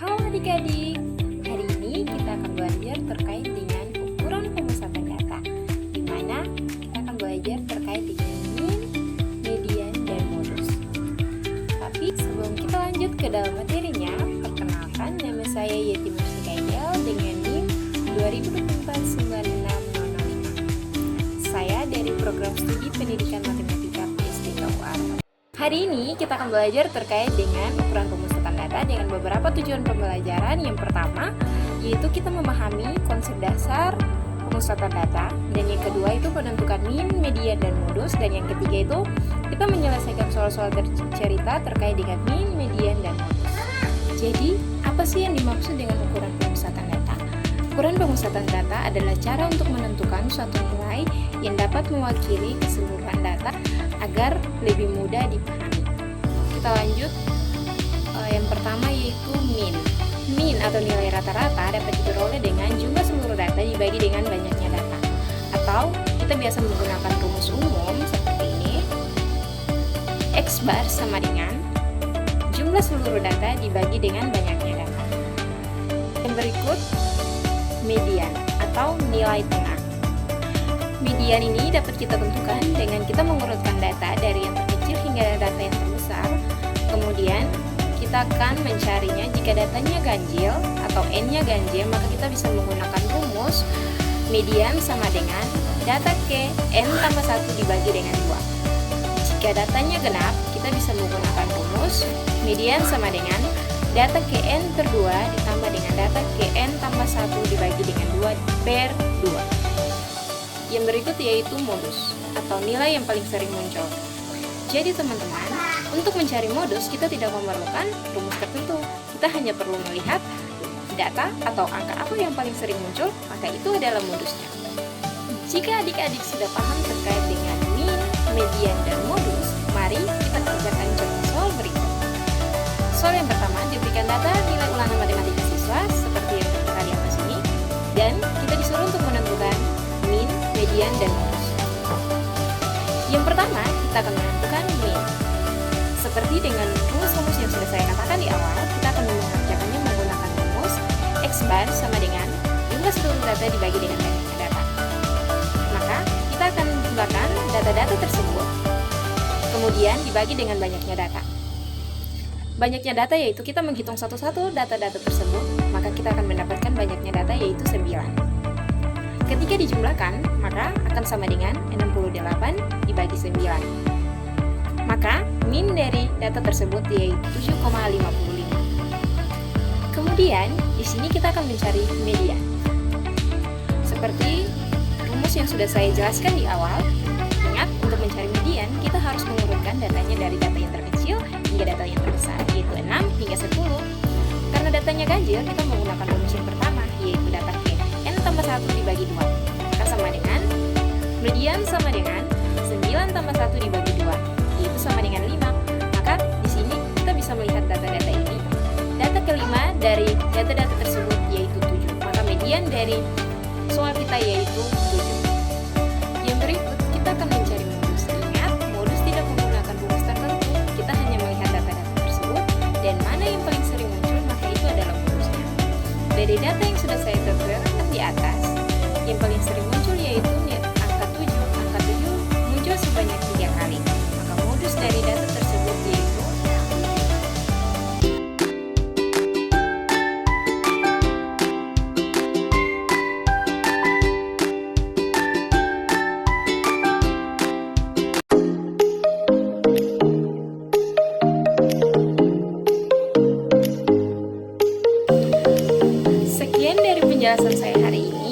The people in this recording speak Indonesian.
Halo adik-adik, hari ini kita akan belajar terkait dengan ukuran pemusatan data, di mana kita akan belajar terkait dengan mean, median, dan modus. Tapi sebelum kita lanjut ke dalam materinya, perkenalkan nama saya Yeti Mursikaidel dengan NIM 20249605. Saya dari Program Studi Pendidikan Matematika PSDK UAR. Hari ini kita akan belajar terkait dengan ukuran pemusatan data dengan beberapa tujuan pembelajaran. Yang pertama, yaitu kita memahami konsep dasar pemusatan data, dan yang kedua itu menentukan mean, median, dan modus, dan yang ketiga itu kita menyelesaikan soal-soal cerita terkait dengan mean, median, dan modus. Jadi, apa sih yang dimaksud dengan ukuran pemusatan data? Ukuran pemusatan data adalah cara untuk menentukan suatu nilai yang dapat mewakili keseluruhan data agar lebih mudah dipahami. Kita lanjut. Yang pertama yaitu mean. Mean atau nilai rata-rata dapat diperoleh dengan jumlah seluruh data dibagi dengan banyaknya data. Atau kita biasa menggunakan rumus umum seperti ini. X bar sama dengan jumlah seluruh data dibagi dengan banyaknya data. Yang berikut, median atau nilai tengah. Median ini dapat kita tentukan dengan kita mengurutkan data dari yang terkecil hingga data yang terbesar. Kemudian kita akan mencarinya jika datanya ganjil atau n-nya ganjil, maka kita bisa menggunakan rumus median sama dengan data ke n tambah 1 dibagi dengan 2. Jika datanya genap, kita bisa menggunakan rumus median sama dengan data ke n per 2 ditambah dengan data ke n tambah 1 dibagi dengan 2 per 2. Yang berikut yaitu modus atau nilai yang paling sering muncul. Jadi teman-teman, untuk mencari modus kita tidak memerlukan rumus tertentu. Kita hanya perlu melihat data atau angka apa yang paling sering muncul, maka itu adalah modusnya. Jika adik-adik sudah paham terkait dengan mean, median, dan modus, mari kita kerjakan contoh soal berikut. Soal yang pertama diberikan data nilai ulangan matematika siswa seperti yang tertera di atas ini, dan kita disuruh untuk menentukan mean, median, dan modus. Yang pertama, kita akan menentukan mean. Seperti dengan rumus-rumus yang sudah saya katakan di awal, kita akan mengerjakannya menggunakan rumus X bar sama dengan jumlah seluruh data dibagi dengan banyaknya data. Maka, kita akan jumlahkan data-data tersebut, kemudian dibagi dengan banyaknya data. Banyaknya data yaitu kita menghitung satu-satu data-data tersebut, maka kita akan mendapatkan banyaknya data yaitu 9. Ketika dijumlahkan, maka akan sama dengan 68 dibagi 9. Maka, mean dari data tersebut yaitu 7,55. Kemudian, di sini kita akan mencari median. Seperti rumus yang sudah saya jelaskan di awal, ingat untuk mencari median, kita harus mengurutkan datanya dari data yang terkecil hingga data yang terbesar, yaitu 6 hingga 10. Karena datanya ganjil, kita menggunakan rumus yang pertama, yaitu data ke n tambah 1 dibagi 2. Maka sama dengan median sama dengan 9 tambah 1 dibagi 2, yaitu sama dengan 5. Maka di sini kita bisa melihat data-data ini. Data kelima dari data-data tersebut yaitu 7. Maka median dari soal kita yaitu 7. Yang berikut kita akan mencari modus. Ingat, modus tidak menggunakan rumus tertentu. Kita hanya melihat data-data tersebut dan mana yang paling sering muncul, maka itu adalah modusnya. Dari data yang sudah saya terangkan di atas, yang paling sering muncul yaitu angka 7. Angka 7 muncul sebanyak 3 kali. Maka modus dari data tersebut yaitu Sekian dari penjelasan saya hari ini.